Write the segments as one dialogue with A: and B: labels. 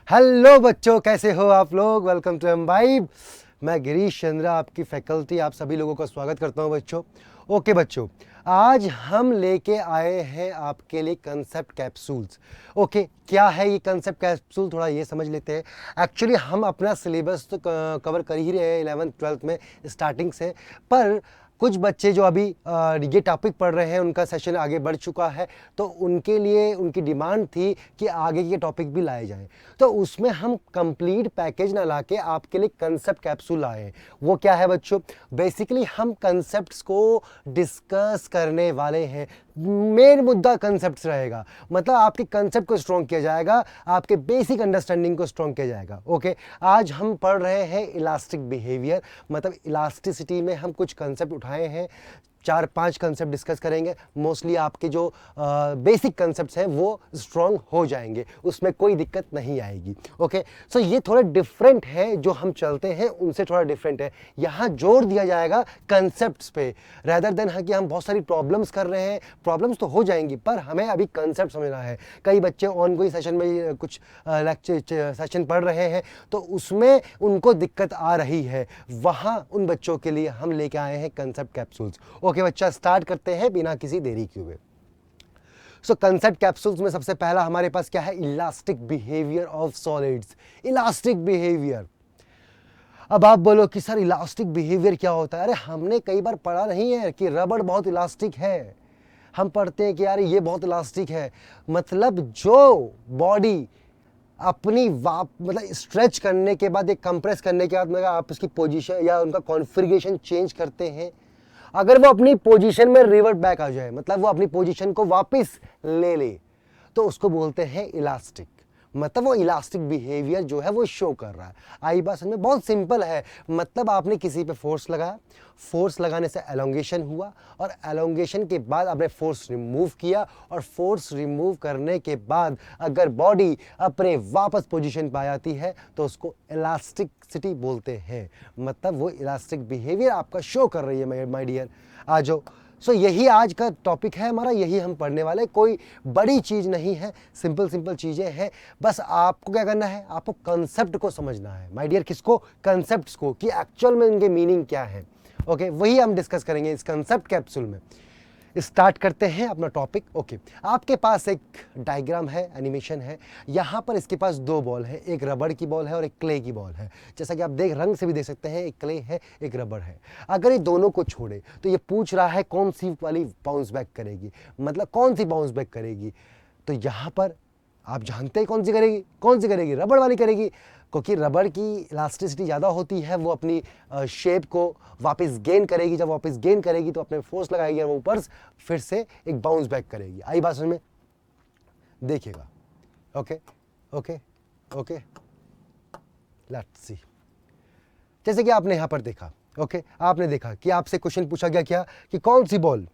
A: Hello बच्चों, कैसे हो आप लोग। Welcome to MVibe. मैं गिरीश चंद्रा, आपकी फैकल्टी, आप सभी लोगों का स्वागत करता हूं बच्चों। ओके बच्चों, आज हम लेके आए हैं आपके लिए कंसेप्ट कैप्सूल्स। ओके, क्या है ये कंसेप्ट कैप्सूल, थोड़ा ये समझ लेते हैं। एक्चुअली हम अपना सिलेबस तो कवर कर ही रहे हैं 11th-12th में स्टार्टिंग से, पर कुछ बच्चे जो अभी ये टॉपिक पढ़ रहे हैं उनका सेशन आगे बढ़ चुका है, तो उनके लिए उनकी डिमांड थी कि आगे के टॉपिक भी लाए जाएं। तो उसमें हम कंप्लीट पैकेज ना लाके आपके लिए कंसेप्ट कैप्सूल लाए हैं। वो क्या है बच्चों, बेसिकली हम कंसेप्ट्स को डिस्कस करने वाले हैं। मेन मुद्दा कंसेप्ट्स रहेगा, मतलब आपके कंसेप्ट को स्ट्रॉन्ग किया जाएगा, आपके बेसिक अंडरस्टैंडिंग को स्ट्रॉन्ग किया जाएगा। ओके, आज हम पढ़ रहे हैं इलास्टिक बिहेवियर, मतलब इलास्टिसिटी में हम कुछ कंसेप्ट उठाए हैं। 4-5 कंसेप्ट डिस्कस करेंगे। मोस्टली आपके जो बेसिक कंसेप्ट्स हैं वो स्ट्रॉन्ग हो जाएंगे, उसमें कोई दिक्कत नहीं आएगी। ओके, सो ये थोड़ा डिफरेंट है, जो हम चलते हैं उनसे थोड़ा डिफरेंट है। यहाँ जोर दिया जाएगा कंसेप्ट्स पे, रेदर देन कि हम बहुत सारी प्रॉब्लम्स कर रहे हैं। प्रॉब्लम्स तो हो जाएंगी, पर हमें अभी कंसेप्ट समझना है। कई बच्चे ऑन गोइंग सेशन में कुछ लेक्चर सेशन पढ़ रहे हैं, तो उसमें उनको दिक्कत आ रही है, वहाँ उन बच्चों के लिए हम लेके आए हैं कंसेप्ट कैप्सूल्स। ओके बच्चा, स्टार्ट करते हैं बिना किसी देरी किए हुए। सो कंसेप्ट कैप्सूल्स में सबसे पहला हमारे पास क्या है, elastic behaviour of solids. Elastic behaviour, अब आप बोलो कि सर इलास्टिक बिहेवियर क्या होता है। अरे हमने कई बार पढ़ा नहीं है कि रबड़ बहुत इलास्टिक है। हम पढ़ते हैं कि यार ये बहुत इलास्टिक है, मतलब जो बॉडी अपनी मतलब स्ट्रेच करने के बाद, एक कंप्रेस करने के बाद में आप उसकी पोजीशन या उनका कॉन्फ़िगरेशन चेंज करते हैं, अगर वो अपनी पोजीशन में रिवर्ट बैक आ जाए, मतलब वो अपनी पोजीशन को वापस ले ले, तो उसको बोलते हैं इलास्टिक। मतलब वो इलास्टिक बिहेवियर जो है वो शो कर रहा है। आई बात समझ में, बहुत सिंपल है। मतलब आपने किसी पे फोर्स लगाया, फोर्स लगाने से एलोंगेशन हुआ, और एलोंगेशन के बाद आपने फोर्स रिमूव किया, और फोर्स रिमूव करने के बाद अगर बॉडी अपने वापस पोजीशन पे आ जाती है तो उसको इलास्टिसिटी बोलते हैं। मतलब वो इलास्टिक बिहेवियर आपका शो कर रही है माय डियर। आ जाओ। सो यही आज का टॉपिक है हमारा, यही हम पढ़ने वाले। कोई बड़ी चीज़ नहीं है, सिंपल सिंपल चीज़ें हैं। बस आपको क्या करना है, आपको कंसेप्ट को समझना है माय डियर। किसको? कंसेप्ट्स को, कि एक्चुअल में इनके मीनिंग क्या है। ओके, वही हम डिस्कस करेंगे इस कंसेप्ट कैप्सूल में। स्टार्ट करते हैं अपना टॉपिक। ओके, आपके पास एक डायग्राम है, एनिमेशन है। यहाँ पर इसके पास दो बॉल है, एक रबड़ की बॉल है और एक क्ले की बॉल है। जैसा कि आप रंग से भी देख सकते हैं, एक क्ले है एक रबड़ है। अगर ये दोनों को छोड़े तो ये पूछ रहा है कौन सी वाली बाउंस बैक करेगी, मतलब कौन सी बाउंस बैक करेगी। तो यहाँ पर आप जानते हैं कौन सी करेगी, कौन सी करेगी, रबड़ वाली करेगी, क्योंकि रबड़ की इलास्टिसिटी ज़्यादा होती है। वो अपनी शेप को वापस गेन करेगी, जब वापस गेन करेगी तो अपने फोर्स लगाएगी और वो ऊपर फिर से एक बाउंस बैक करेगी। आई बात समझ में, देखिएगा। Okay okay okay, let's see. जैसे कि आपने यहाँ पर देखा, ओके, आपने देखा कि आपसे क्वेश्चन पूछा गया क्या, कि कौन सी बॉल,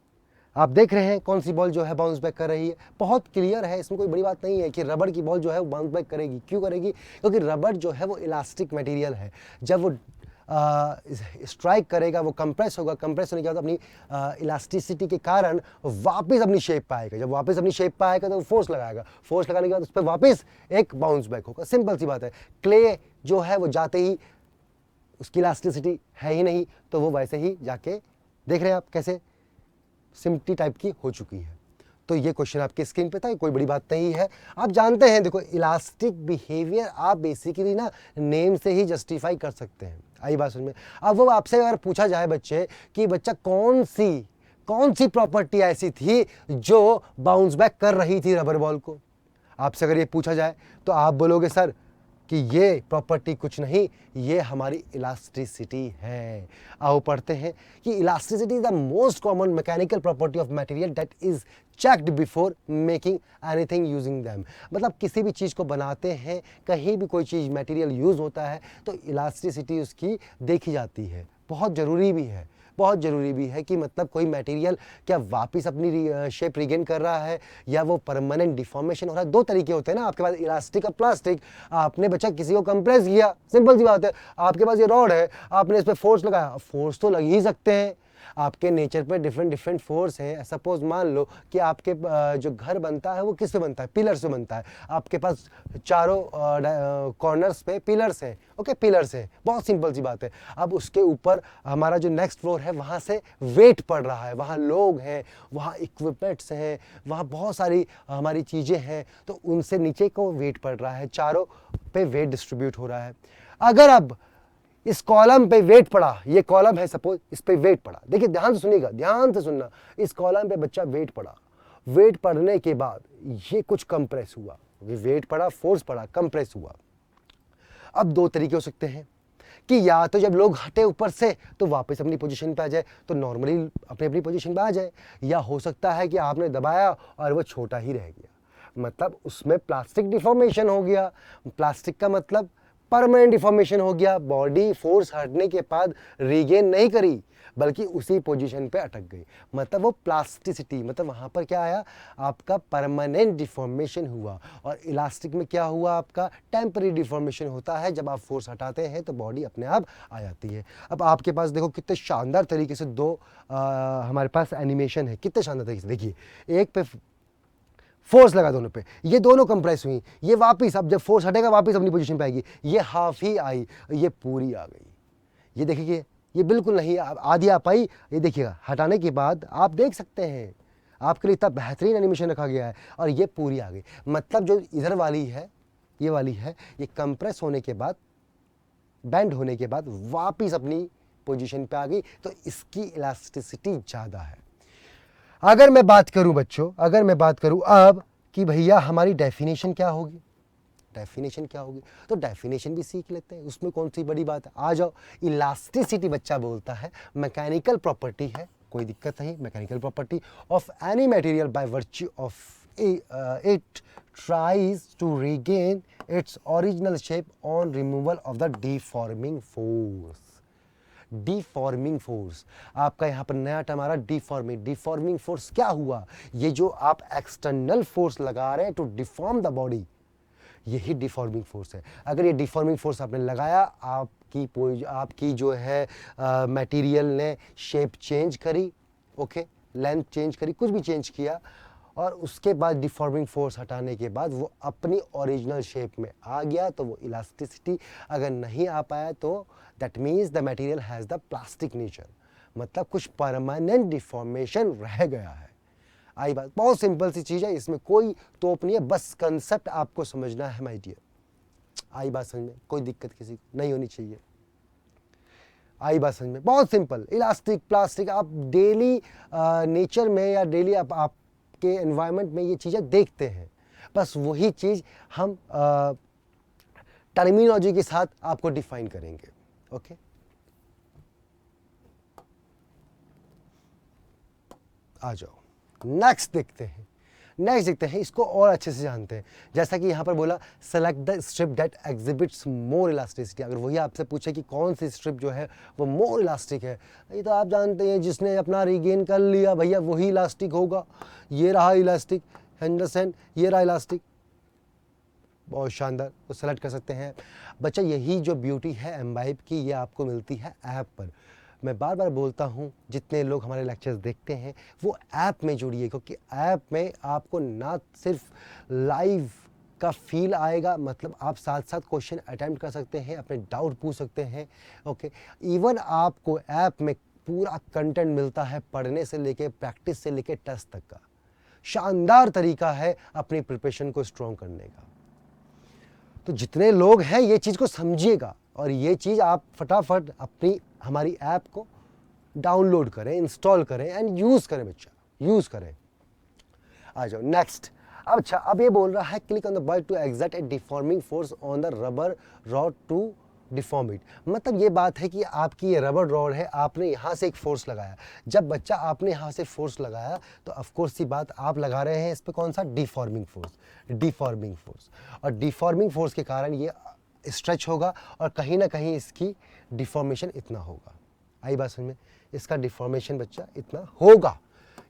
A: आप देख रहे हैं कौन सी बॉल जो है बाउंस बैक कर रही है। बहुत क्लियर है, इसमें कोई बड़ी बात नहीं है कि रबड़ की बॉल जो है वो बाउंस बैक करेगी। क्यों करेगी? क्योंकि रबड़ जो है वो इलास्टिक मटेरियल है। जब वो स्ट्राइक करेगा, वो कंप्रेस होगा, कंप्रेस होने के बाद अपनी इलास्टिसिटी के कारण वापस अपनी शेप पे आएगा। जब वापस अपनी शेप पे आएगा तो फोर्स लगाएगा, फोर्स लगाने के बाद उस पर वापस एक बाउंस बैक होगा। सिंपल सी बात है। क्ले जो है वो जाते ही, उसकी इलास्टिसिटी है ही नहीं, तो वो वैसे ही जाके, देख रहे हैं आप कैसे सिम्पटी टाइप की हो चुकी है। तो ये क्वेश्चन आपके स्क्रीन पे था, कोई बड़ी बात नहीं है। आप जानते हैं, देखो इलास्टिक बिहेवियर आप बेसिकली ना नेम से ही जस्टिफाई कर सकते हैं। आई बात समझ में। अब वो आपसे अगर पूछा जाए बच्चे कि बच्चा कौन सी प्रॉपर्टी ऐसी थी जो बाउंस बैक कर रही थी रबर बॉल को, आपसे अगर ये पूछा जाए तो आप बोलोगे सर कि ये प्रॉपर्टी कुछ नहीं, ये हमारी इलास्टिसिटी है। आओ पढ़ते हैं कि elasticity is the most common mechanical property of material that is checked before making anything using them. मतलब किसी भी चीज़ को बनाते हैं, कहीं भी कोई चीज़ मटेरियल यूज़ होता है तो इलास्टिसिटी उसकी देखी जाती है। बहुत ज़रूरी भी है, बहुत ज़रूरी भी है कि मतलब कोई मटेरियल क्या वापस अपनी शेप रिगेन कर रहा है या वो परमानेंट डिफॉर्मेशन हो रहा है। दो तरीके होते हैं ना आपके पास, इलास्टिक और प्लास्टिक। आपने बच्चा किसी को कंप्रेस किया, सिंपल सी बात है, आपके पास ये रॉड है, आपने इस पर फोर्स लगाया, फोर्स तो लग ही सकते हैं, आपके नेचर पे डिफरेंट डिफरेंट फोर्स है। सपोज मान लो कि आपके जो घर बनता है वो किस पे बनता है, पिलर से बनता है। आपके पास चारों कॉर्नर्स पे पिलर्स हैं, ओके, पिलर्स हैं, बहुत सिंपल सी बात है। अब उसके ऊपर हमारा जो नेक्स्ट फ्लोर है वहाँ से वेट पड़ रहा है, वहाँ लोग हैं, वहाँ इक्विपमेंट्स हैं, वहाँ बहुत सारी हमारी चीज़ें हैं, तो उनसे नीचे को वेट पड़ रहा है, चारों पे वेट डिस्ट्रीब्यूट हो रहा है। अगर अब इस कॉलम पे वेट पड़ा, ये कॉलम है सपोज, इस पे वेट पड़ा, देखिए ध्यान से सुनिएगा, ध्यान से सुनना, इस कॉलम पे बच्चा वेट पड़ा, वेट पड़ने के बाद ये कुछ कंप्रेस हुआ, वेट पड़ा, फोर्स पड़ा, कंप्रेस हुआ। अब दो तरीके हो सकते हैं कि या तो जब लोग हटे ऊपर से तो वापस अपनी पोजीशन पे आ जाए, तो नॉर्मली अपनी अपनी पोजीशन पे आ जाए, या हो सकता है कि आपने दबाया और वो छोटा ही रह गया, मतलब उसमें प्लास्टिक डिफॉर्मेशन हो गया। प्लास्टिक का मतलब परमानेंट डिफॉर्मेशन हो गया, बॉडी फोर्स हटने के बाद रीगेन नहीं करी बल्कि उसी पोजीशन पे अटक गई, मतलब वो प्लास्टिसिटी, मतलब वहाँ पर क्या आया, आपका परमानेंट डिफॉर्मेशन हुआ। और इलास्टिक में क्या हुआ, आपका टेम्पररी डिफॉर्मेशन होता है, जब आप फोर्स हटाते हैं तो बॉडी अपने आप आ जाती है। अब आपके पास देखो कितने शानदार तरीके से दो हमारे पास एनिमेशन है, कितने शानदार तरीके से, देखिए एक पे फोर्स लगा दोनों पे, ये दोनों कंप्रेस हुई, ये वापस, अब जब फोर्स हटेगा वापस अपनी पोजीशन पे आएगी, ये हाफ ही आई, ये पूरी आ गई। ये देखिए, ये बिल्कुल नहीं आधी आ पाई, ये देखिएगा हटाने के बाद आप देख सकते हैं आपके लिए इतना बेहतरीन एनिमेशन रखा गया है, और ये पूरी आ गई। मतलब जो इधर वाली है, ये वाली है, ये कंप्रेस होने के बाद, बेंड होने के बाद वापस अपनी पोजीशन पे आ गई, तो इसकी इलास्टिसिटी ज़्यादा है। अगर मैं बात करूं बच्चों, अगर मैं बात करूं अब कि भैया हमारी डेफिनेशन क्या होगी, डेफिनेशन क्या होगी, तो डेफिनेशन भी सीख लेते हैं, उसमें कौन सी बड़ी बात है। आ जाओ, इलास्टिसिटी बच्चा बोलता है मैकेनिकल प्रॉपर्टी है, कोई दिक्कत नहीं, mechanical property of any material by virtue of it tries to regain its original shape on removal of the deforming force. Deforming force, आपका यहाँ पर नया टर्म आ रहा है, डिफॉर्मिंग। डिफॉर्मिंग फोर्स क्या हुआ, ये जो आप एक्सटर्नल फोर्स लगा रहे हैं टू डिफॉर्म द बॉडी, यही डिफॉर्मिंग फोर्स है। अगर ये डिफॉर्मिंग फोर्स आपने लगाया, आपकी जो है मटेरियल ने शेप चेंज करी, ओके, लेंथ चेंज करी, कुछ भी चेंज किया, और उसके बाद डिफॉर्मिंग फोर्स हटाने के बाद वो अपनी ओरिजिनल शेप में आ गया, तो वो इलास्टिसिटी। अगर नहीं आ पाया तो that means the material has the plastic nature, मतलब कुछ परमानेंट डिफॉर्मेशन रह गया है। आई बात, बहुत सिंपल सी चीज़ है, इसमें कोई तोप नहीं है, बस कंसेप्ट आपको समझना है माय डियर। आई बात समझ में, कोई दिक्कत किसी को नहीं होनी चाहिए। आई बात समझ में, बहुत सिंपल। इलास्टिक, प्लास्टिक, आप डेली नेचर में या डेली आपके एनवायरनमेंट में ये चीज़ें देखते हैं, बस वही चीज़ हम टर्मिनोलॉजी के साथ आपको डिफाइन करेंगे, ओके। आ जाओ, नेक्स्ट देखते हैं, नेक्स्ट देखते हैं, इसको और अच्छे से जानते हैं। जैसा कि यहाँ पर बोला, select the strip that exhibits more elasticity. अगर वही आपसे पूछे कि कौन सी स्ट्रिप जो है वो मोर इलास्टिक है, ये तो आप जानते हैं, जिसने अपना रिगेन कर लिया भैया वही इलास्टिक होगा। ये रहा इलास्टिक, अंडरस्टैंड, ये रहा इलास्टिक, बहुत शानदार, तो सेलेक्ट कर सकते हैं बच्चा। यही जो ब्यूटी है एम्बाइब की, ये आपको मिलती है ऐप पर। मैं बार बार बोलता हूँ, जितने लोग हमारे लेक्चर्स देखते हैं वो ऐप में जुड़िए, क्योंकि ऐप में आपको ना सिर्फ लाइव का फील आएगा, मतलब आप साथ साथ क्वेश्चन अटेम्प्ट कर सकते हैं, अपने डाउट पूछ सकते हैं, ओके। इवन आपको ऐप में पूरा कंटेंट मिलता है, पढ़ने से लेके प्रैक्टिस से लेके टेस्ट तक का। शानदार तरीका है अपनी प्रिपरेशन को स्ट्रॉन्ग करने का। तो जितने लोग हैं ये चीज़ को समझिएगा, और ये चीज़ आप फटाफट अपनी हमारी ऐप को डाउनलोड करें, इंस्टॉल करें एंड यूज़ करें बच्चा, यूज़ करें। आ जाओ नेक्स्ट। अब अच्छा, अब ये बोल रहा है click on the ball to exert a deforming force on the rubber rod to deform it. मतलब ये बात है कि आपकी ये रबर रॉड है, आपने यहाँ से एक फोर्स लगाया। जब बच्चा आपने यहाँ से फोर्स लगाया तो ऑफकोर्स सी बात, आप लगा रहे हैं इस पर कौन सा, डिफॉर्मिंग फोर्स, डिफॉर्मिंग फोर्स। और डिफॉर्मिंग फोर्स के कारण ये स्ट्रेच होगा, और कहीं ना कहीं इसकी डिफॉर्मेशन इतना होगा। आई बात समझ में, इसका डिफॉर्मेशन बच्चा इतना होगा।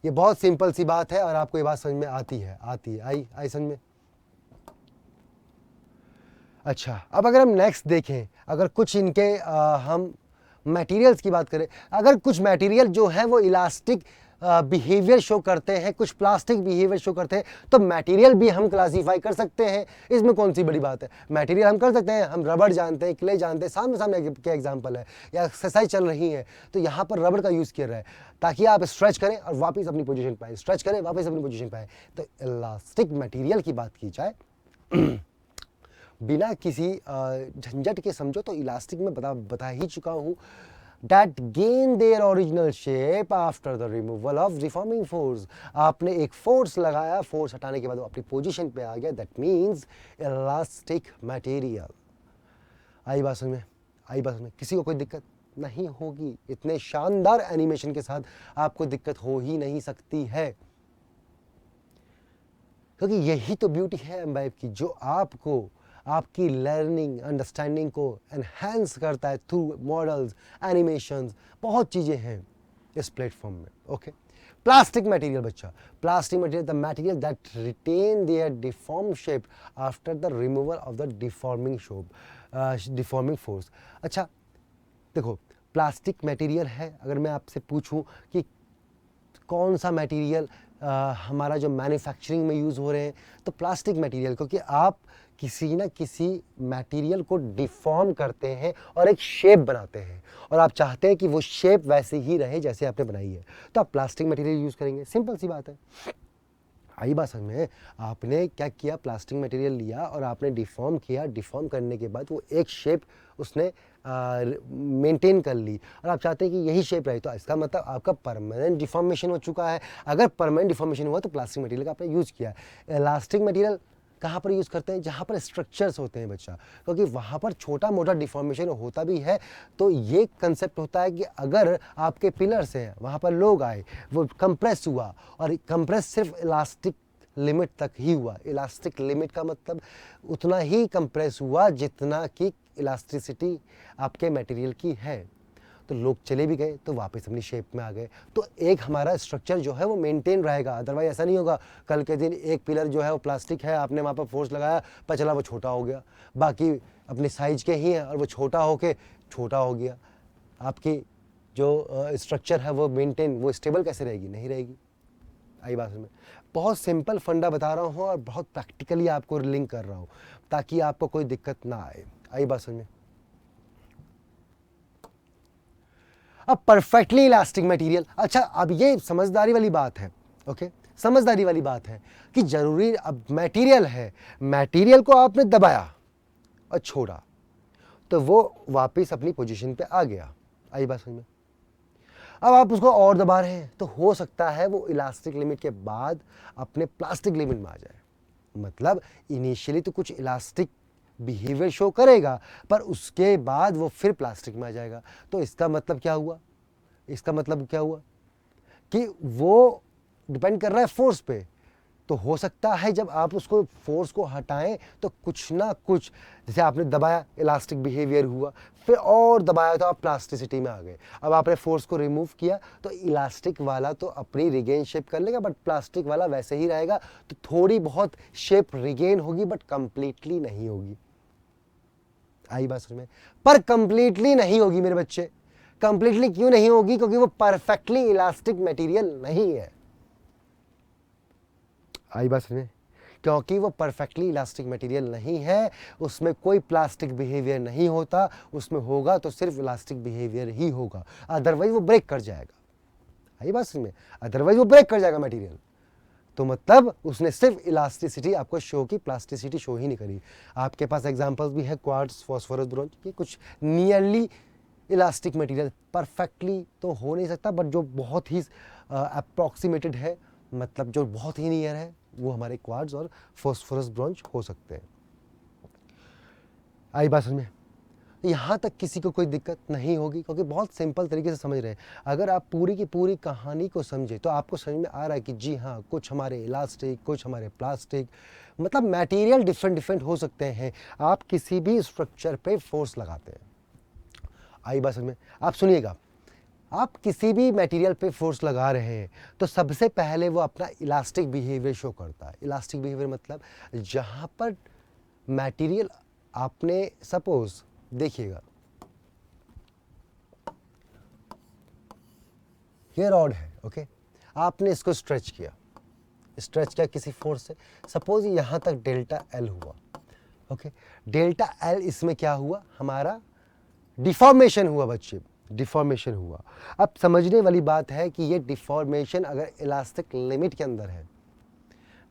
A: ये बहुत सिंपल सी बात है, और आपको ये बात समझ में आती है, आई समझ में। अच्छा, अब अगर हम नेक्स्ट देखें, अगर कुछ इनके हम मटेरियल्स की बात करें, अगर कुछ मटेरियल जो है वो इलास्टिक बिहेवियर शो करते हैं, कुछ प्लास्टिक बिहेवियर शो करते हैं, तो मटेरियल भी हम क्लासीफाई कर सकते हैं। इसमें कौन सी बड़ी बात है, मटेरियल हम कर सकते हैं। हम रबड़ जानते हैं, क्ले जानते हैं, सामने सामने के एग्जांपल है, या एक्सरसाइज चल रही है तो यहाँ पर रबड़ का यूज़ किया रहा है ताकि आप स्ट्रेच करें और वापस अपनी पोजीशन पाएं, स्ट्रेच करें वापस अपनी पोजीशन पाएं। तो इलास्टिक मटेरियल की बात की जाए बिना किसी झंझट के समझो तो इलास्टिक में बता ही चुका हूँ, that gain their original shape after the removal of deforming force। आपने एक फोर्स लगाया, फोर्स हटाने के बाद वो अपनी पोजीशन पे आ गया, that means elastic material। आई बात समझ में, आई बात समझ में, किसी को कोई दिक्कत नहीं होगी। इतने शानदार एनिमेशन के साथ आपको दिक्कत हो ही नहीं सकती है, क्योंकि यही तो ब्यूटी है एम्बाइब की, जो आपको आपकी लर्निंग अंडरस्टैंडिंग को एनहांस करता है थ्रू मॉडल्स, एनिमेशंस, बहुत चीज़ें हैं इस प्लेटफॉर्म में। ओके, प्लास्टिक मटेरियल बच्चा, plastic material the material that retain their deform shape after the removal of the deforming force. अच्छा देखो, प्लास्टिक मटेरियल है, अगर मैं आपसे पूछूं कि कौन सा मटेरियल हमारा जो मैन्युफैक्चरिंग में यूज़ हो रहे हैं, तो प्लास्टिक मटेरियल, क्योंकि आप किसी ना किसी मटेरियल को डिफॉर्म करते हैं और एक शेप बनाते हैं, और आप चाहते हैं कि वो शेप वैसे ही रहे जैसे आपने बनाई है, तो आप प्लास्टिक मटेरियल यूज़ करेंगे। सिंपल सी बात है। आई बात समझ में, आपने क्या किया, प्लास्टिक मटेरियल लिया और आपने डिफॉर्म किया, डिफॉर्म करने के बाद वो एक शेप उसने मेंटेन कर ली, और आप चाहते हैं कि यही शेप रहे, तो इसका मतलब आपका परमानेंट डिफॉर्मेशन हो चुका है। अगर परमानेंट डिफॉर्मेशन हुआ तो प्लास्टिक मटेरियल का आपने यूज़ किया। इलास्टिक मटेरियल कहाँ पर यूज़ करते हैं, जहाँ पर स्ट्रक्चर्स होते हैं बच्चा, क्योंकि वहाँ पर छोटा मोटा डिफॉर्मेशन होता भी है। तो ये कंसेप्ट होता है कि अगर आपके पिलर्स हैं, वहाँ पर लोग आए, वो कंप्रेस हुआ, और कंप्रेस सिर्फ इलास्टिक लिमिट तक ही हुआ। इलास्टिक लिमिट का मतलब उतना ही कंप्रेस हुआ जितना कि इलास्टिसिटी आपके मटेरियल की है। तो लोग चले भी गए तो वापस अपनी शेप में आ गए, तो एक हमारा स्ट्रक्चर जो है वो मेंटेन रहेगा। अदरवाइज ऐसा नहीं होगा, कल के दिन एक पिलर जो है वो प्लास्टिक है, आपने वहाँ पर फोर्स लगाया, पता चला वो छोटा हो गया, बाकी अपने साइज के ही हैं और वो छोटा हो गया, आपकी जो स्ट्रक्चर है वो मेंटेन, वो स्टेबल कैसे रहेगी, नहीं रहेगी। आई बात में, बहुत सिंपल फंडा बता रहा हूँ और बहुत प्रैक्टिकली आपको लिंक कर रहा हूँ ताकि आपको कोई दिक्कत ना आए। आई बात समझ में। अब परफेक्टली इलास्टिक मटेरियल, अच्छा अब ये समझदारी वाली बात है, ओके, समझदारी वाली बात है कि जरूरी, अब मटेरियल है, मटेरियल को आपने दबाया और छोड़ा तो वो वापस अपनी पोजीशन पे आ गया। आई बात समझ में। अब आप उसको और दबा रहे हैं तो हो सकता है वो इलास्टिक लिमिट के बाद अपने प्लास्टिक लिमिट में आ जाए। मतलब इनिशियली तो कुछ इलास्टिक बिहेवियर शो करेगा, पर उसके बाद वो फिर प्लास्टिक में आ जाएगा। तो इसका मतलब क्या हुआ, इसका मतलब क्या हुआ कि वो डिपेंड कर रहा है फोर्स पे। तो हो सकता है जब आप उसको फोर्स को हटाएं तो कुछ ना कुछ, जैसे आपने दबाया इलास्टिक बिहेवियर हुआ, फिर और दबाया तो आप प्लास्टिसिटी में आ गए। अब आपने फोर्स को रिमूव किया तो इलास्टिक वाला तो अपनी रिगेन शेप कर लेगा, बट प्लास्टिक वाला वैसे ही रहेगा। तो थोड़ी बहुत शेप रिगेन होगी बट कंप्लीटली नहीं होगी। आई बात समझ में, पर कंप्लीटली नहीं होगी मेरे बच्चे। कंप्लीटली क्यों नहीं होगी, क्योंकि वो परफेक्टली इलास्टिक मटेरियल नहीं है। आई बात समझ में, क्योंकि वो परफेक्टली इलास्टिक मटेरियल नहीं है, उसमें कोई प्लास्टिक बिहेवियर नहीं होता, उसमें होगा तो सिर्फ इलास्टिक बिहेवियर ही होगा, अदरवाइज वो ब्रेक कर जाएगा। आई बात समझ में, अदरवाइज वो ब्रेक कर जाएगा मटेरियल। तो मतलब उसने सिर्फ इलास्टिसिटी आपको शो की, प्लास्टिसिटी शो ही नहीं करी। आपके पास एग्जांपल्स भी है, क्वार्ट्ज, फास्फोरस, ब्रोंज, ये कुछ नियरली इलास्टिक मटेरियल, परफेक्टली तो हो नहीं सकता बट जो बहुत ही अप्रॉक्सीमेटेड है, मतलब जो बहुत ही नियर है, वो हमारे क्वार्ट्ज और फास्फोरस ब्रोंज हो सकते हैं। आई बात समझ में, यहाँ तक किसी को कोई दिक्कत नहीं होगी क्योंकि बहुत सिंपल तरीके से समझ रहे हैं। अगर आप पूरी की पूरी कहानी को समझे तो आपको समझ में आ रहा है कि जी हाँ, कुछ हमारे इलास्टिक, कुछ हमारे प्लास्टिक, मतलब मटेरियल डिफरेंट डिफरेंट हो सकते हैं। आप किसी भी स्ट्रक्चर पे फोर्स लगाते हैं। आई बात समझ में, आप सुनिएगा, आप किसी भी मटेरियल पे फोर्स लगा रहे हैं तो सबसे पहले वो अपना इलास्टिक बिहेवियर शो करता है। इलास्टिक बिहेवियर मतलब जहाँ पर मटेरियल, आपने सपोज देखिएगा, ये रॉड है, ओके, आपने इसको स्ट्रेच किया किसी फोर्स से, सपोज यहाँ तक डेल्टा एल हुआ, ओके, डेल्टा एल इसमें क्या हुआ, हमारा डिफॉर्मेशन हुआ बच्चे, डिफॉर्मेशन हुआ। अब समझने वाली बात है कि ये डिफॉर्मेशन अगर इलास्टिक लिमिट के अंदर है,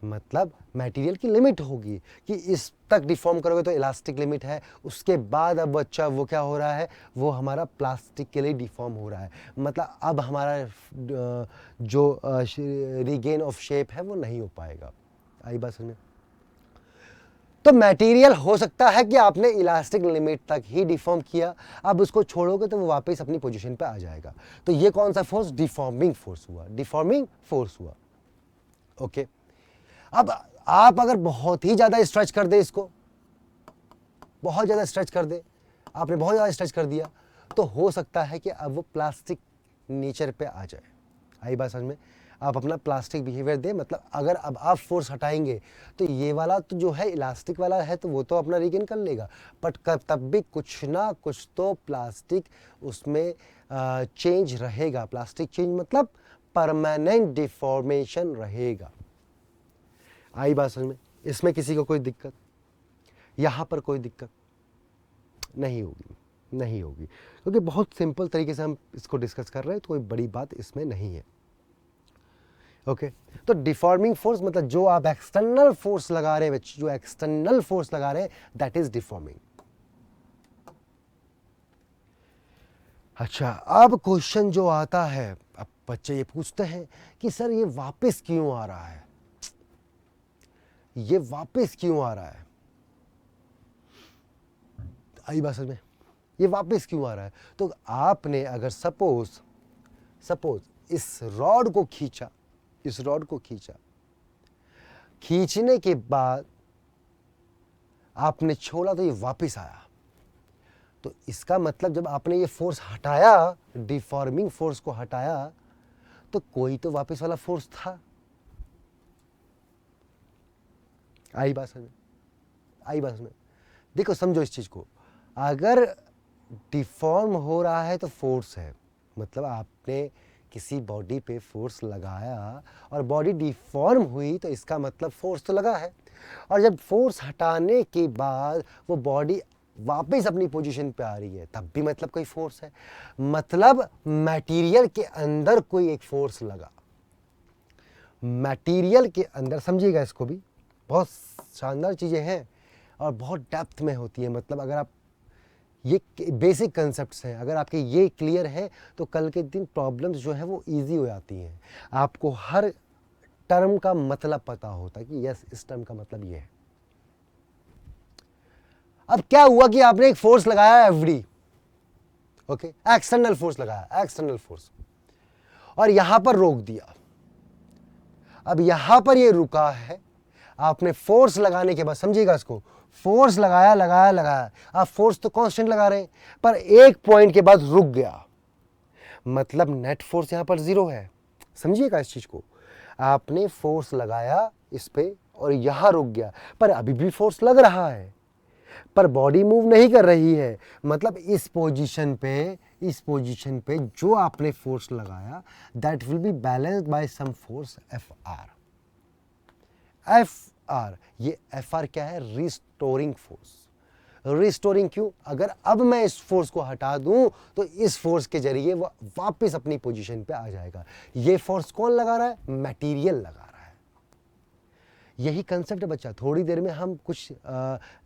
A: मतलब मटेरियल की लिमिट होगी कि इस तक डिफॉर्म करोगे तो इलास्टिक लिमिट है, उसके बाद अब बच्चा वो क्या हो रहा है, वो हमारा प्लास्टिक के लिए डिफॉर्म हो रहा है, मतलब अब हमारा जो रिगेन ऑफ शेप है वो नहीं हो पाएगा। आई बात समझ में? तो मटेरियल हो सकता है कि आपने इलास्टिक लिमिट तक ही डिफॉर्म किया, अब उसको छोड़ोगे तो वो वापस अपनी पोजीशन पे आ जाएगा। तो ये कौन सा फोर्स, डिफॉर्मिंग फोर्स हुआ, डिफॉर्मिंग फोर्स हुआ, ओके। अब आप अगर बहुत ही ज्यादा स्ट्रेच कर दे, इसको बहुत ज्यादा स्ट्रेच कर दे, आपने बहुत ज्यादा स्ट्रेच कर दिया, तो हो सकता है कि अब वो प्लास्टिक नेचर पे आ जाए। आई बात समझ में? आप अपना प्लास्टिक बिहेवियर दे, मतलब अगर अब आप फोर्स हटाएंगे तो ये वाला तो जो है इलास्टिक वाला है तो वो तो अपना रिगेन कर लेगा, बट तब भी कुछ ना कुछ तो प्लास्टिक उसमें चेंज रहेगा। प्लास्टिक चेंज मतलब परमानेंट डिफॉर्मेशन रहेगा। आई बात समझ में? इसमें किसी को कोई दिक्कत, यहाँ पर कोई दिक्कत नहीं होगी, क्योंकि बहुत सिंपल तरीके से हम इसको डिस्कस कर रहे हैं, तो कोई बड़ी बात इसमें नहीं है, ओके। तो डिफॉर्मिंग फोर्स मतलब जो आप एक्सटर्नल फोर्स लगा रहे हैं बच्चे, जो एक्सटर्नल फोर्स लगा रहे हैं, दैट इज डिफॉर्मिंग। अच्छा, अब क्वेश्चन जो आता है, अब बच्चे ये पूछते हैं कि सर ये वापस क्यों आ रहा है, ये वापस क्यों आ रहा है? आई बात समझ में? ये वापस क्यों आ रहा है? तो आपने अगर सपोज इस रॉड को खींचा, खींचने के बाद आपने छोड़ा तो ये वापस आया, तो इसका मतलब जब आपने ये फोर्स हटाया, डिफॉर्मिंग फोर्स को हटाया, तो कोई तो वापस वाला फोर्स था। आई बात समझ में? देखो समझो इस चीज को, अगर डिफॉर्म हो रहा है तो फोर्स है, मतलब आपने किसी बॉडी पे फोर्स लगाया और बॉडी डिफॉर्म हुई तो इसका मतलब फोर्स तो लगा है, और जब फोर्स हटाने के बाद वो बॉडी वापस अपनी पोजीशन पे आ रही है तब भी मतलब कोई फोर्स है, मतलब मटेरियल के अंदर कोई एक फोर्स लगा, मटेरियल के अंदर। समझिएगा इसको भी, बहुत शानदार चीज़ें हैं और बहुत डेप्थ में होती है, मतलब अगर आप ये बेसिक कंसेप्ट्स हैं, अगर आपके ये क्लियर है तो कल के दिन प्रॉब्लम्स जो है वो इजी हो जाती हैं। आपको हर टर्म का मतलब पता होता है कि यस इस टर्म का मतलब ये है। अब क्या हुआ कि आपने एक फोर्स लगाया एफडी, ओके, एक्सटर्नल फोर्स लगाया, एक्सटर्नल फोर्स, और यहां पर रोक दिया। अब यहां पर ये रुका है, आपने फोर्स लगाने के बाद, समझिएगा इसको, फोर्स लगाया, आप फोर्स तो कांस्टेंट लगा रहे हैं, पर एक पॉइंट के बाद रुक गया, मतलब नेट फोर्स यहां पर 0 है। समझिएगा इस चीज को, आपने फोर्स लगाया इस पे और यहां रुक गया, पर अभी भी फोर्स लग रहा है, पर बॉडी मूव नहीं कर रही है, मतलब इस पोजीशन पे जो आपने फोर्स लगाया that will be balanced by some force F R. ये एफ आर क्या है? Restoring force. रिस्टोरिंग क्यों? अगर अब मैं इस फोर्स को हटा दूं तो इस फोर्स के जरिए वो वापस अपनी पोजीशन पे आ जाएगा। ये फोर्स कौन लगा रहा है? मटेरियल लगा रहा है। यही कंसेप्ट है बच्चा, थोड़ी देर में हम कुछ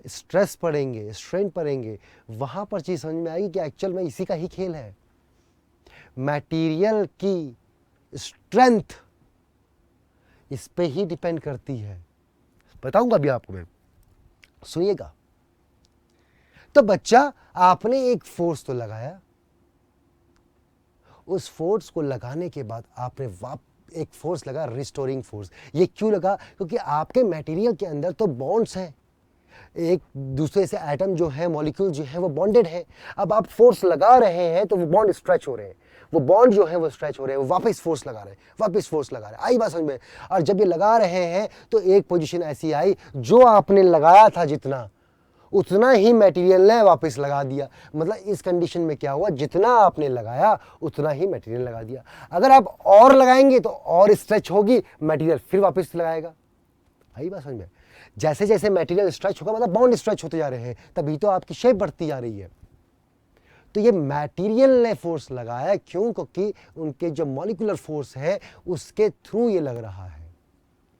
A: स्ट्रेस पढ़ेंगे, स्ट्रेन पढ़ेंगे, वहां पर चीज समझ में आएगी कि एक्चुअल में इसी का ही खेल है। मटेरियल की स्ट्रेंथ इस पे ही डिपेंड करती है, बताऊंगा अभी आपको मैं, सुनिएगा। तो बच्चा आपने एक फोर्स तो लगाया, उस फोर्स को लगाने के बाद आपने एक फोर्स लगा, रिस्टोरिंग फोर्स। ये क्यों लगा? क्योंकि आपके मटेरियल के अंदर तो बॉन्ड्स हैं, एक दूसरे से एटम जो है, मॉलिक्यूल जो है वो बॉन्डेड है। अब आप फोर्स लगा रहे हैं तो वो बॉन्ड स्ट्रेच हो रहे हैं, वो बॉन्ड जो है वो स्ट्रेच हो रहे हैं, वो वापस फोर्स लगा रहे हैं, आई बात समझ में? और जब ये लगा रहे हैं तो एक पोजीशन ऐसी आई, जो आपने लगाया था जितना, उतना ही मटेरियल ने वापस लगा दिया। मतलब इस कंडीशन में क्या हुआ, जितना आपने लगाया उतना ही मटेरियल लगा दिया। अगर आप और लगाएंगे तो और स्ट्रेच होगी, मटेरियल फिर वापस लगाएगा। आई बात समझ में? जैसे जैसे मटेरियल स्ट्रेच होगा मतलब बॉन्ड स्ट्रेच होते जा रहे हैं, तभी तो आपकी शेप बढ़ती जा रही है। तो ये मटेरियल ने फोर्स लगाया, क्यों? क्योंकि उनके जो मॉलिक्यूलर फोर्स है उसके थ्रू ये लग रहा है।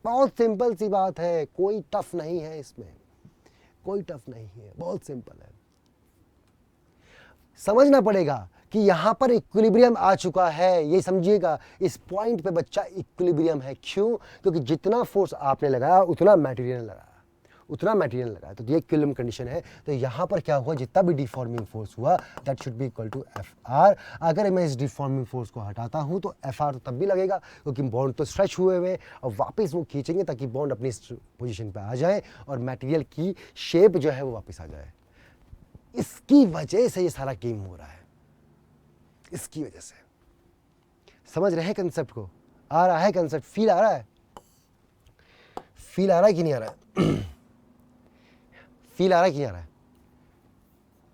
A: बहुत सिंपल सी बात है, कोई टफ नहीं है इसमें, कोई टफ नहीं है, बहुत सिंपल है। समझना पड़ेगा कि यहां पर इक्विलिब्रियम आ चुका है, ये समझिएगा। इस पॉइंट पे बच्चा इक्विलिब्रियम है। क्यों? क्योंकि जितना फोर्स आपने लगाया उतना मटेरियल लगाया, उतना मटेरियल लगाया, तो ये इक्विलिब्रियम कंडीशन है। तो यहां पर क्या हुआ, जितना भी डिफॉर्मिंग फोर्स हुआ that should be equal to F R. अगर मैं इस डिफॉर्मिंग फोर्स को हटाता हूं तो एफ आर तो तब भी लगेगा, क्योंकि बॉन्ड तो स्ट्रेच हुए हुए और वापस वो खींचेंगे ताकि बॉन्ड अपनी पोजिशन पर आ जाए और मटेरियल की शेप जो है वो वापस आ जाए। इसकी वजह से ये सारा गेम हो रहा है, इसकी वजह से। समझ रहे हैं कंसेप्ट को? आ रहा है कंसेप्ट? फील आ रहा है? फील आ रहा है कि नहीं आ रहा है? फील आ रहा है कि नहीं आ रहा है?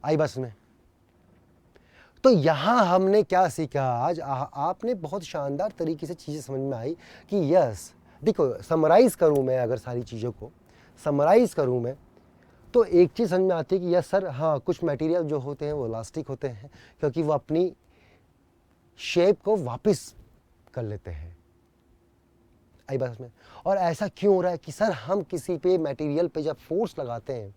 A: आई बस में। तो यहां हमने क्या सीखा आज? आपने बहुत शानदार तरीके से चीजें समझ में आई कि यस, देखो समराइज करूं मैं, अगर सारी चीजों को समराइज करूं मैं, तो एक चीज़ समझ में आती है कि यस सर, हाँ कुछ मटेरियल जो होते हैं वो इलास्टिक होते हैं, क्योंकि वो अपनी शेप को वापस कर लेते हैं। आई बात में? और ऐसा क्यों हो रहा है कि सर हम किसी पे मटेरियल पे जब फोर्स लगाते हैं,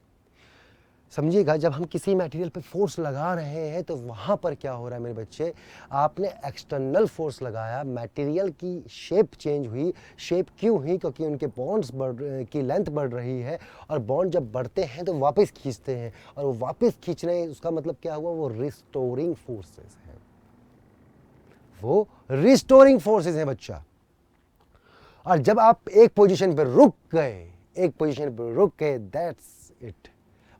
A: समझिएगा, जब हम किसी मटेरियल पे फोर्स लगा रहे हैं तो वहाँ पर क्या हो रहा है मेरे बच्चे, आपने एक्सटर्नल फोर्स लगाया, मटेरियल की शेप चेंज हुई। शेप क्यों हुई? क्योंकि उनके बॉन्ड्स की लेंथ बढ़ रही है, और बॉन्ड जब बढ़ते हैं तो वापस खींचते हैं, और वो वापस खींच रहे हैं, उसका मतलब क्या हुआ, वो रिस्टोरिंग फोर्सेस हैं, वो रिस्टोरिंग फोर्सेस हैं बच्चा। और जब आप एक पोजीशन पर रुक गए, एक पोजीशन पर रुक गए, दैट्स इट,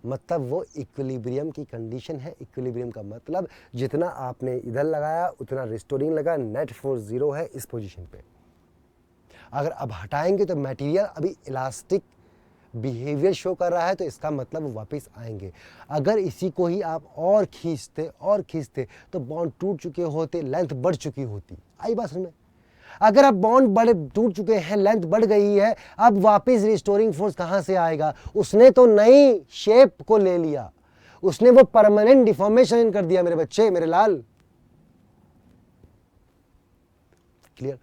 A: मतलब वो इक्विलिब्रियम की कंडीशन है। इक्विलिब्रियम का मतलब जितना आपने इधर लगाया उतना रिस्टोरिंग लगा, नेट फोर्स 0 है इस पोजीशन पे। अगर अब हटाएंगे तो मटेरियल अभी इलास्टिक बिहेवियर शो कर रहा है, तो इसका मतलब वो वापस आएंगे। अगर इसी को ही आप और खींचते तो बॉन्ड टूट चुके होते, लेंथ बढ़ चुकी होती। आई बात समझ में? अगर अब बॉन्ड बड़े टूट चुके हैं, लेंथ बढ़ गई है, अब वापस रिस्टोरिंग फोर्स कहां से आएगा? उसने तो नई शेप को ले लिया, उसने वो परमानेंट डिफॉर्मेशन कर दिया मेरे बच्चे, मेरे लाल। क्लियर?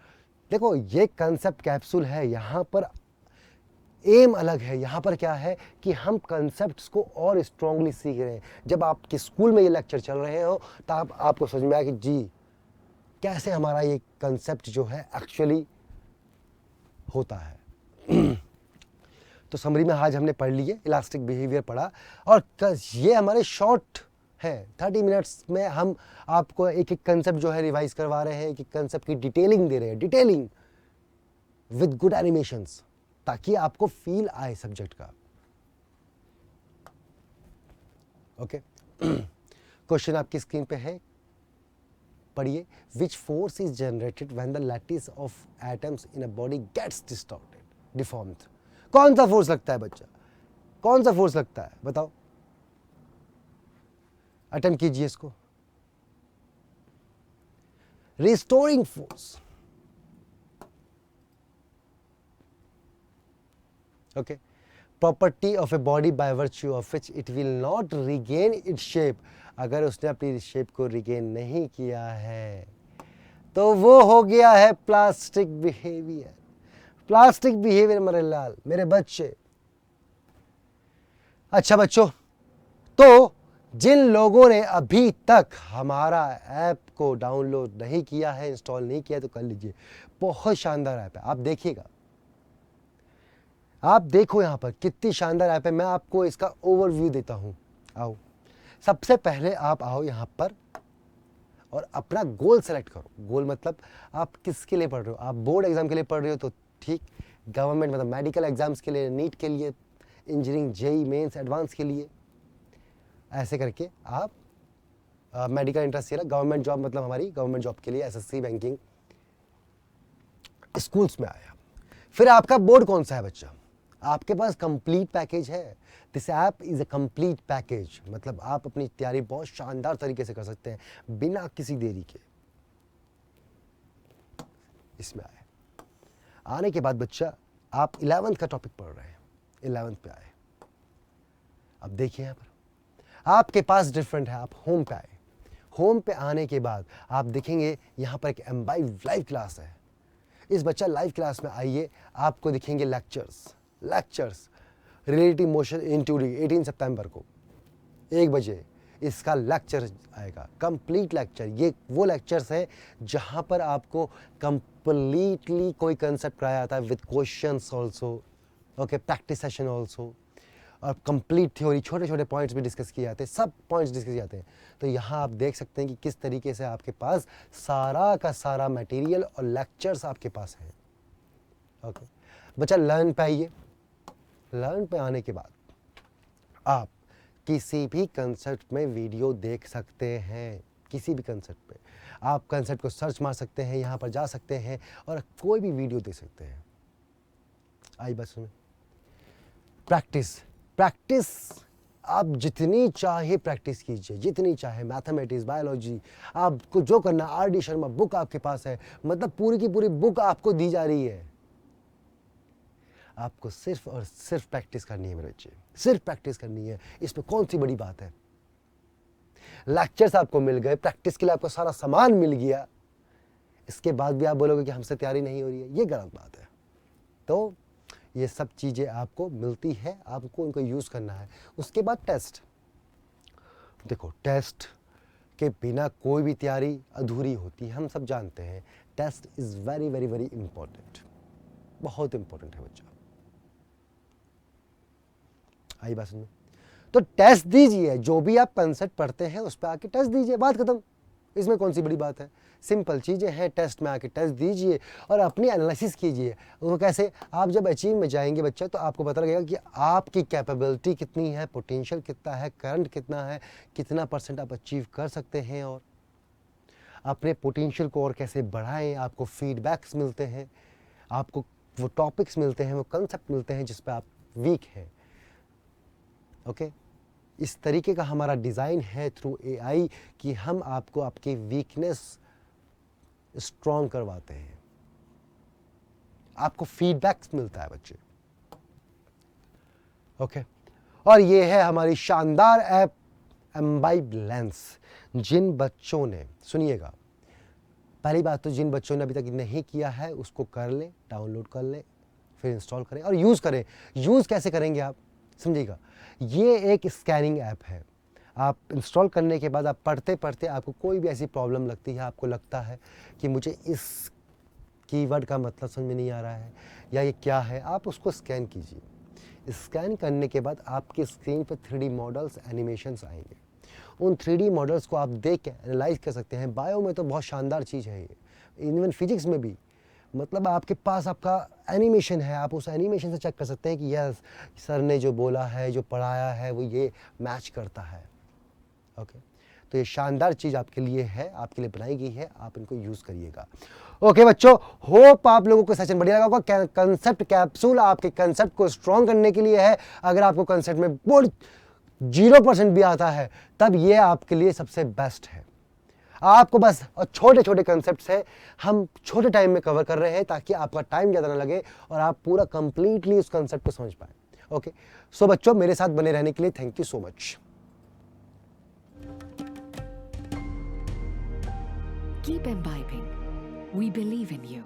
A: देखो ये कंसेप्ट कैप्सूल है, यहां पर एम अलग है। यहां पर क्या है कि हम कंसेप्ट्स को और स्ट्रांगली सीख रहे हैं। जब आपके स्कूल में ये लेक्चर चल रहे हो तब आपको समझ में आया कि जी कैसे हमारा ये कंसेप्ट जो है एक्चुअली होता है। तो समरी में आज हमने पढ़ लिए, इलास्टिक बिहेवियर पढ़ा, और ये हमारे शॉर्ट है, 30 मिनट्स में हम आपको एक एक कंसेप्ट जो है रिवाइज करवा रहे हैं, एक एक कंसेप्ट की डिटेलिंग दे रहे हैं, डिटेलिंग विद गुड एनिमेशंस, ताकि आपको फील आए सब्जेक्ट का। ओके, क्वेश्चन आपकी स्क्रीन पे है, पढ़िए। Which force is generated when the lattice of atoms in a body gets distorted, deformed. कौन सा फोर्स लगता है बच्चा? कौन सा फोर्स लगता है बताओ? अटेम्प्ट कीजिए इसको। Restoring force. Okay, property of a body by virtue of which it will not regain its shape. अगर उसने अपनी शेप को रिगेन नहीं किया है तो वो हो गया है प्लास्टिक बिहेवियर। प्लास्टिक बिहेवियर मेरे लाल, मेरे बच्चे। अच्छा बच्चों, तो जिन लोगों ने अभी तक हमारा ऐप को डाउनलोड नहीं किया है, इंस्टॉल नहीं किया, तो कर लीजिए। बहुत शानदार ऐप है, आप देखिएगा, आप देखो यहां पर कितनी शानदार ऐप है। मैं आपको इसका ओवरव्यू देता हूं। आओ, सबसे पहले आप आओ यहां पर और अपना गोल सेलेक्ट करो। गोल मतलब आप किसके लिए पढ़ रहे हो? आप बोर्ड एग्जाम के लिए पढ़ रहे हो तो ठीक, गवर्नमेंट मतलब मेडिकल एग्जाम्स के लिए, नीट के लिए, इंजीनियरिंग, जेई मेंस, एडवांस के लिए, ऐसे करके आप मेडिकल इंटरेस्ट ये रहा, गवर्नमेंट जॉब मतलब हमारी गवर्नमेंट जॉब के लिए एसएससी, बैंकिंग, स्कूल्स में आया। फिर आपका बोर्ड कौन सा है बच्चा? आपके पास कंप्लीट पैकेज है। This app is a complete package, मतलब आप अपनी तैयारी बहुत शानदार तरीके से कर सकते हैं बिना किसी देरी के। इसमें आने के बाद बच्चा आप 11th का टॉपिक पढ़ रहे हैं, 11th पे आए। अब देखिए यहाँ पर आपके पास डिफरेंट है। आप होम पे आए, होम पे आने के बाद आप देखेंगे यहाँ पर एक एम्बाइब लाइव क्लास है। इस बच्चा लाइव क्लास में आइए, आपको दिखेंगे lectures relative motion in 2D 18 सितंबर को 1 बजे इसका लेक्चर आएगा, कंप्लीट लेक्चर। ये वो लेक्चर्स है जहाँ पर आपको कंप्लीटली कोई कंसेप्ट कराया जाता है with questions also, okay, practice session also, और कंप्लीट थ्योरी, छोटे छोटे पॉइंट्स भी डिस्कस किए जाते हैं, सब पॉइंट्स डिस्कस किए जाते हैं। तो यहाँ आप देख सकते हैं कि किस तरीके से आपके पास सारा का सारा मटेरियल और लेक्चर्स आपके पास हैं। ओके बच्चा, लर्न पे आइए। लर्न पे आने के बाद आप किसी भी कंसेप्ट में वीडियो देख सकते हैं, किसी भी कंसेप्ट पे आप कंसेप्ट को सर्च मार सकते हैं, यहाँ पर जा सकते हैं और कोई भी वीडियो देख सकते हैं। आई बस सुने, प्रैक्टिस आप जितनी चाहे प्रैक्टिस कीजिए, जितनी चाहे, मैथमेटिक्स, बायोलॉजी, आपको जो करना। RD शर्मा बुक आपके पास है, मतलब पूरी की पूरी बुक आपको दी जा रही है। आपको सिर्फ और सिर्फ प्रैक्टिस करनी है मेरे बच्चे, सिर्फ प्रैक्टिस करनी है। इसमें कौन सी बड़ी बात है। लेक्चर्स आपको मिल गए, प्रैक्टिस के लिए आपको सारा सामान मिल गया, इसके बाद भी आप बोलोगे कि हमसे तैयारी नहीं हो रही है, ये गलत बात है। तो ये सब चीज़ें आपको मिलती है, आपको उनको यूज़ करना है। उसके बाद टेस्ट। देखो, टेस्ट के बिना कोई भी तैयारी अधूरी होती है, हम सब जानते हैं। Test is very very very important, बहुत इंपॉर्टेंट है बच्चा। आई बात सुनिए, तो टेस्ट दीजिए, जो भी आप कंसेप्ट पढ़ते हैं उस पर आके टेस्ट दीजिए, बात खत्म। इसमें कौन सी बड़ी बात है, सिंपल चीज़ें हैं। टेस्ट में आके टेस्ट दीजिए और अपनी एनालिसिस कीजिए। वो कैसे, आप जब अचीव में जाएंगे बच्चा, तो आपको पता लगेगा कि आपकी कैपेबिलिटी कितनी है, पोटेंशियल कितना है, करंट कितना है, कितना % आप अचीव कर सकते हैं, और अपने पोटेंशियल को और कैसे बढ़ाएं। आपको फीडबैक्स मिलते हैं, आपको वो टॉपिक्स मिलते हैं, वो कंसेप्ट मिलते हैं जिस पर आप वीक हैं। ओके इस तरीके का हमारा डिज़ाइन है थ्रू AI कि हम आपको आपकी वीकनेस स्ट्रॉन्ग करवाते हैं, आपको फीडबैक्स मिलता है बच्चे। ओके और ये है हमारी शानदार ऐप एम्बाइब लेंस। जिन बच्चों ने, सुनिएगा, पहली बात तो जिन बच्चों ने अभी तक नहीं किया है उसको कर ले, डाउनलोड कर ले, फिर इंस्टॉल करें और यूज़ करें। यूज़ कैसे करेंगे आप समझिएगा, ये एक स्कैनिंग ऐप है। आप इंस्टॉल करने के बाद आप पढ़ते पढ़ते आपको कोई भी ऐसी प्रॉब्लम लगती है, आपको लगता है कि मुझे इस कीवर्ड का मतलब समझ में नहीं आ रहा है या ये क्या है, आप उसको स्कैन कीजिए। स्कैन करने के बाद आपकी स्क्रीन पर 3D मॉडल्स, एनिमेशंस आएंगे। उन 3D मॉडल्स को आप देख के एनालाइज कर सकते हैं। बायो में तो बहुत शानदार चीज़ है ये, इवन फिजिक्स में भी, मतलब आपके पास आपका एनिमेशन है, आप उस एनिमेशन से चेक कर सकते हैं कि यस सर ने जो बोला है, जो पढ़ाया है, वो ये मैच करता है। ओके तो ये शानदार चीज़ आपके लिए है, आपके लिए बनाई गई है, आप इनको यूज़ करिएगा। ओके बच्चों, होप आप लोगों को सेशन बढ़िया लगा होगा। कंसेप्ट कैप्सूल आपके कंसेप्ट को स्ट्रॉन्ग करने के लिए है। अगर आपको कंसेप्ट में बहुत 0% भी आता है तब ये आपके लिए सबसे बेस्ट है। आपको बस छोटे छोटे कंसेप्ट्स है, हम छोटे टाइम में कवर कर रहे हैं ताकि आपका टाइम ज़्यादा ना लगे और आप पूरा कंप्लीटली उस कंसेप्ट को समझ पाएं। ओके सो बच्चों, मेरे साथ बने रहने के लिए thank you so much.
B: Keep imbibing. We believe in you.